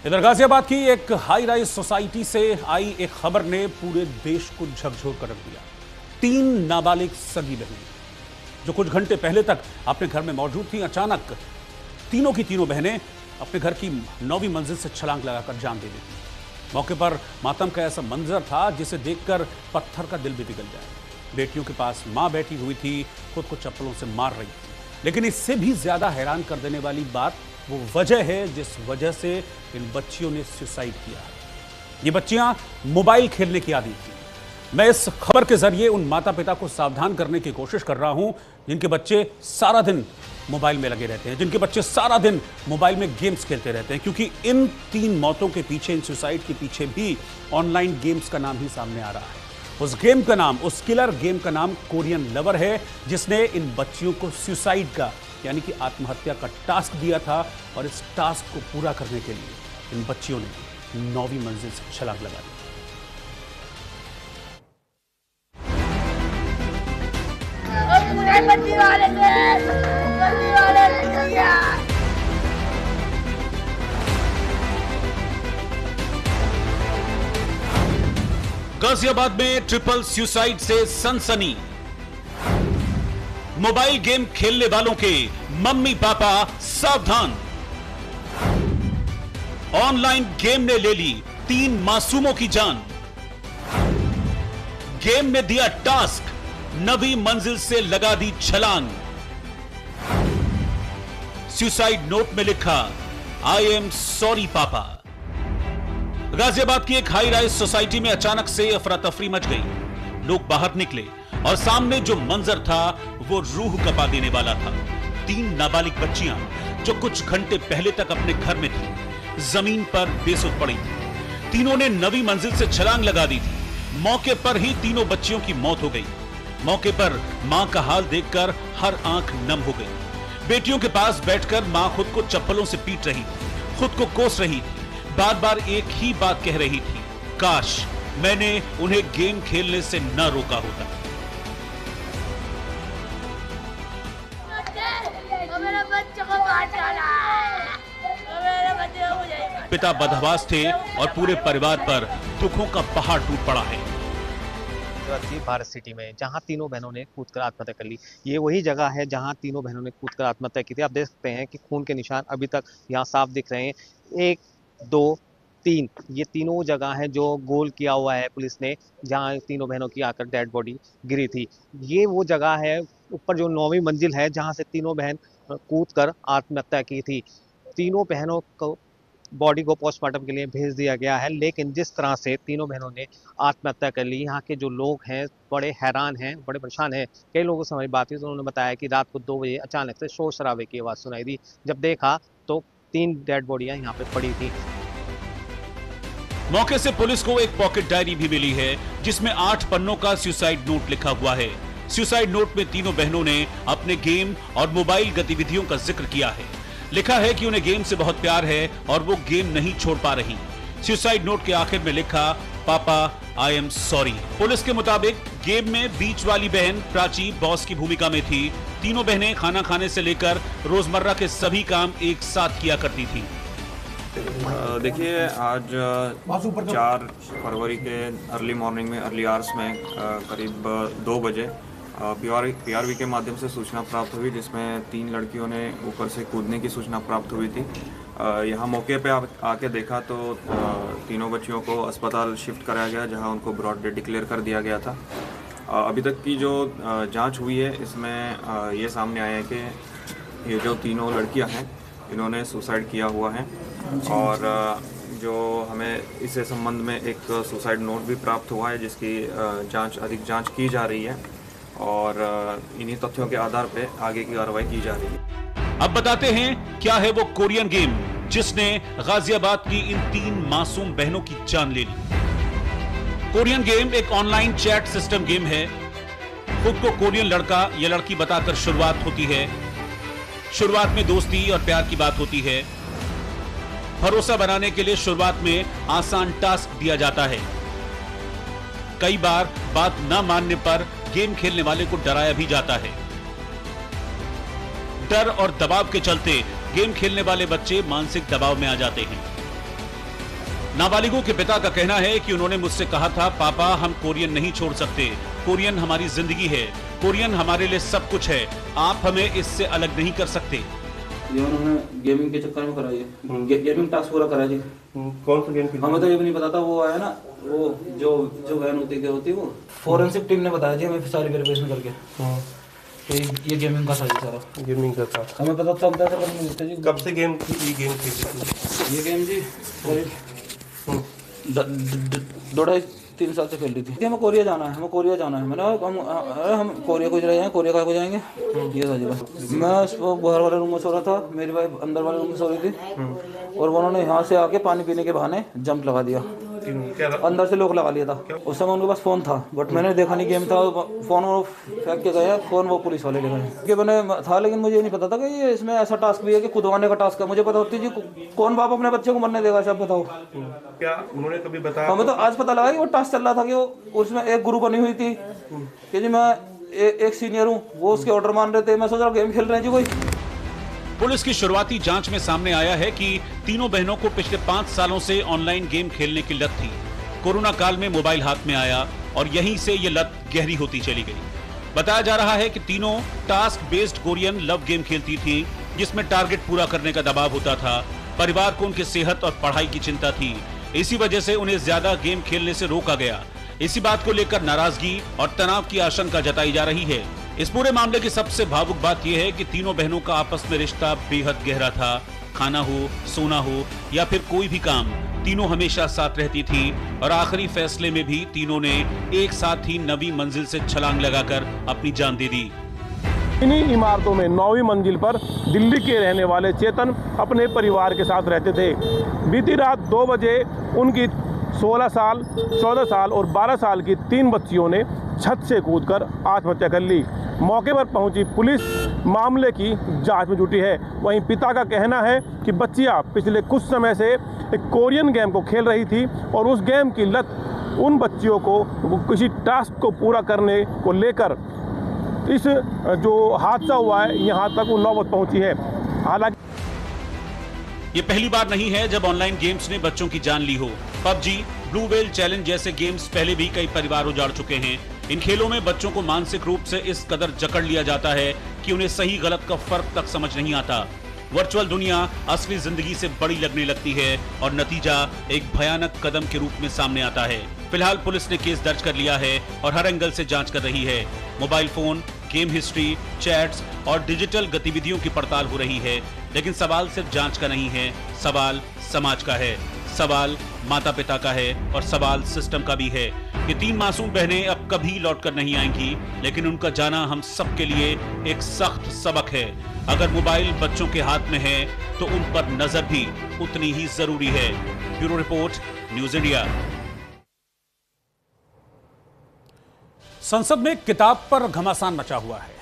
इधर गाजियाबाद की एक हाई राइज सोसाइटी से आई एक खबर ने पूरे देश को झकझोर कर रख दिया। 3 नाबालिग सगी बहनें जो कुछ घंटे पहले तक अपने घर में मौजूद थी, अचानक तीनों की तीनों बहनें अपने घर की 9वीं मंजिल से छलांग लगाकर जान दे दी। मौके पर मातम का ऐसा मंजर था जिसे देखकर पत्थर का दिल भी पिघल जाए। बेटियों के पास मां बैठी हुई थी, खुद को चप्पलों से मार रही थी। लेकिन इससे भी ज्यादा हैरान कर देने वाली बात वो वजह है जिस वजह से इन बच्चियों ने सुसाइड किया। ये बच्चियां मोबाइल खेलने की आदी थी। मैं इस खबर के जरिए उन माता पिता को सावधान करने की कोशिश कर रहा हूं जिनके बच्चे सारा दिन मोबाइल में लगे रहते हैं, जिनके बच्चे सारा दिन मोबाइल में गेम्स खेलते रहते हैं, क्योंकि इन 3 मौतों के पीछे, इन सुसाइड के पीछे भी ऑनलाइन गेम्स का नाम ही सामने आ रहा है। उस गेम का नाम, उस किलर गेम का नाम कोरियन लवर है, जिसने इन बच्चियों को सुसाइड का यानी कि आत्महत्या का टास्क दिया था। और इस टास्क को पूरा करने के लिए इन बच्चियों ने 9वीं मंजिल से छलांग लगा दी। गाजियाबाद में ट्रिपल सुसाइड से सनसनी। मोबाइल गेम खेलने वालों के मम्मी पापा सावधान। ऑनलाइन गेम ने ले ली 3 मासूमों की जान। गेम ने दिया टास्क, 9वीं मंजिल से लगा दी छलांग। सुसाइड नोट में लिखा, आई एम सॉरी पापा। गाजियाबाद की एक हाई राइज सोसाइटी में अचानक से अफरा तफरी मच गई। लोग बाहर निकले और सामने जो मंजर था वो रूह कपा देने वाला था। 3 नाबालिग बच्चियां जो कुछ घंटे पहले तक अपने घर में थी, जमीन पर बेसुध पड़ी थी। तीनों ने 9वीं मंजिल से छलांग लगा दी थी। मौके पर ही तीनों बच्चियों की मौत हो गई। मौके पर मां का हाल देखकर हर आंख नम हो गई। बेटियों के पास बैठकर मां खुद को चप्पलों से पीट रही थी, खुद को कोस रही थी, बार बार एक ही बात कह रही थी, काश मैंने उन्हें गेम खेलने से न रोका होता। पिता बदहवास थे और पूरे परिवार पर दुखों का पहाड़ टूट पड़ा है। भारत सिटी में जहां तीनों बहनों ने कूदकर आत्महत्या कर ली। ये वही जगह है जहां तीनों बहनों ने कूदकर आत्महत्या की थी। आप देख सकते हैं कि खून के निशान अभी तक यहाँ साफ दिख रहे हैं। 1, 2, 3 ये तीनों जगह है जो गोल किया हुआ है पुलिस ने, जहां तीनों बहनों की आकर डेड बॉडी गिरी थी। ये वो जगह है ऊपर जो 9वीं मंजिल है जहां से तीनों बहन कूदकर आत्महत्या की थी। तीनों बहनों को बॉडी को पोस्टमार्टम के लिए भेज दिया गया है, लेकिन जिस तरह से तीनों बहनों ने आत्महत्या कर ली, यहाँ के जो लोग हैं बड़े हैरान हैं, बड़े परेशान हैं। कई लोगों से हमारी बात हुई तो उन्होंने बताया कि रात को 2 बजे अचानक से शोर शराबे की आवाज़ सुनाई दी। जब देखा तो 3 डेड बॉडियां यहाँ पे पड़ी थी। मौके से पुलिस को एक पॉकेट डायरी भी मिली है जिसमें 8 पन्नों का सुसाइड नोट लिखा हुआ है। सुसाइड नोट में तीनों बहनों ने अपने गेम और मोबाइल गतिविधियों का जिक्र किया है। लिखा है कि उन्हें गेम से बहुत प्यार है और वो गेम नहीं छोड़ पा रही। सुसाइड नोट के आखिर में लिखा, पापा आई एम सॉरी। पुलिस के मुताबिक गेम में बीच वाली बहन प्राची बॉस की भूमिका में थी। तीनों बहनें खाना खाने से लेकर रोजमर्रा के सभी काम एक साथ किया करती थी। देखिए, आज 4 फरवरी के अर्ली मॉर्निंग में, अर्ली आवर्स में करीब 2 बजे पीआरवी के माध्यम से सूचना प्राप्त हुई, जिसमें 3 लड़कियों ने ऊपर से कूदने की सूचना प्राप्त हुई थी। यहाँ मौके पे आके देखा तो तीनों बच्चियों को अस्पताल शिफ्ट कराया गया, जहाँ उनको ब्रॉड डेड डिक्लेयर कर दिया गया था। अभी तक की जो जांच हुई है इसमें ये सामने आया है कि ये जो तीनों लड़कियां हैं इन्होंने सुसाइड किया हुआ है। और जो हमें इससे संबंध में एक सुसाइड नोट भी प्राप्त हुआ है, जिसकी अधिक जांच की जा रही है और इन्हीं तथ्यों के आधार पे आगे की कार्रवाई की जा रही है। अब बताते हैं क्या है वो कोरियन गेम जिसने गाजियाबाद की इन 3 मासूम बहनों की जान ले ली। कोरियन गेम एक ऑनलाइन चैट सिस्टम गेम है। खुद को कोरियन लड़का या लड़की बताकर शुरुआत होती है। शुरुआत में दोस्ती और प्यार की बात होती है। भरोसा बनाने के लिए शुरुआत में आसान टास्क दिया जाता है। कई बार बात न मानने पर गेम खेलने वाले को डराया भी जाता है। डर और दबाव के चलते गेम खेलने वाले बच्चे मानसिक दबाव में आ जाते हैं। नाबालिगों के पिता का कहना है कि उन्होंने मुझसे कहा था, पापा हम कोरियन नहीं छोड़ सकते, कोरियन हमारी जिंदगी है, कोरियन हमारे लिए सब कुछ है, आप हमें इससे अलग नहीं कर सकते। ये उन्होंने गेमिंग के चक्कर में कराई है, गेमिंग टास्क पूरा करा जी। कौन सा गेम? हमें तो ये भी नहीं पता था, वो आया ना, वो जो वैन होती क्या होती है, वो फोरेंसिक टीम ने बताया जी हमें सारी वेरिफिकेशन करके ये गेमिंग का था जी सारा। गेमिंग का था, हमें पता तब था पर नहीं मिलता जी। कब से गेम खेल रही? ये गेम जी 2-2.5-3 साल से खेल रही थी। हमें कोरिया जाना है, मैंने हम कोरिया को रहे हैं, कोरिया का को जाएंगे, ये था जी बस। मैं बाहर वाले रूम में सो रहा था, मेरी वाइफ अंदर वाले रूम में सो रही थी और उन्होंने यहाँ से आके पानी पीने के बहाने जंप लगा दिया, अंदर से लॉक लगा लिया था। उस समय उनके पास फोन था बट मैंने देखा नहीं, गेम था, फोन वो फेंक के गया, फोन वो पुलिस वाले ले गए। कि मैंने था लेकिन मुझे नहीं पता था कि ये इसमें ऐसा टास्क भी है कि खुदवाने का टास्क है। मुझे पता होती जी कौन बाप अपने बच्चे को मरने देगा, सब बताओ। क्या उन्होंने कभी बताया? हमें तो आज पता लगा कि वो टास्क चल रहा था कि उसमें एक ग्रुप बनी हुई थी कि जी मैं एक सीनियर हूँ, वो उसके ऑर्डर मान रहे थे, मैं सोच रहा गेम खेल रहे हैं जी कोई। पुलिस की शुरुआती जांच में सामने आया है कि तीनों बहनों को पिछले 5 सालों से ऑनलाइन गेम खेलने की लत थी। कोरोना काल में मोबाइल हाथ में आया और यहीं से ये लत गहरी होती चली गई। बताया जा रहा है कि तीनों task based Korean love game खेलती थी, जिसमें टारगेट पूरा करने का दबाव होता था। परिवार को उनकी सेहत और पढ़ाई की चिंता थी, इसी वजह से उन्हें ज्यादा गेम खेलने से रोका गया। इसी बात को लेकर नाराजगी और तनाव की आशंका जताई जा रही है। इस पूरे मामले की सबसे भावुक बात यह है कि तीनों बहनों का आपस में रिश्ता बेहद गहरा था। खाना हो, सोना हो या फिर कोई भी काम, तीनों हमेशा साथ रहती थी और आखिरी फैसले में भी तीनों ने एक साथ ही 9वीं मंजिल से छलांग लगाकर अपनी जान दे दी। इन्हीं इमारतों में 9वीं मंजिल पर दिल्ली के रहने वाले चेतन अपने परिवार के साथ रहते थे। बीती रात 2 बजे उनकी 16 साल, 14 साल और 12 साल की 3 बच्चियों ने छत से कूदकर आत्महत्या कर ली। मौके पर पहुंची पुलिस मामले की जांच में जुटी है। वहीं पिता का कहना है कि बच्चियां पिछले कुछ समय से एक कोरियन गेम को खेल रही थी और उस गेम की लत उन बच्चियों को किसी टास्क को पूरा करने को लेकर इस जो हादसा हुआ है यहाँ तक वो नौबत पहुंची है। हालांकि ये पहली बार नहीं है जब ऑनलाइन गेम्स ने बच्चों की जान ली हो। पबजी, ब्लू व्हेल चैलेंज जैसे गेम्स पहले भी कई परिवार उजाड़ चुके हैं। इन खेलों में बच्चों को मानसिक रूप से इस कदर जकड़ लिया जाता है कि उन्हें सही गलत का फर्क तक समझ नहीं आता। वर्चुअल दुनिया असली जिंदगी से बड़ी लगने लगती है और नतीजा एक भयानक कदम के रूप में सामने आता है। फिलहाल पुलिस ने केस दर्ज कर लिया है और हर एंगल से जांच कर रही है। Mobile phone, game history, chats और डिजिटल गतिविधियों की पड़ताल हो रही है। लेकिन सवाल सिर्फ जांच का नहीं है, सवाल समाज का है, सवाल माता पिता का है और सवाल सिस्टम का भी है। ये 3 मासूम बहनें अब कभी लौटकर नहीं आएंगी, लेकिन उनका जाना हम सबके लिए एक सख्त सबक है। अगर मोबाइल बच्चों के हाथ में है तो उन पर नजर भी उतनी ही जरूरी है। Bureau report, news India. संसद में किताब पर घमासान मचा हुआ है।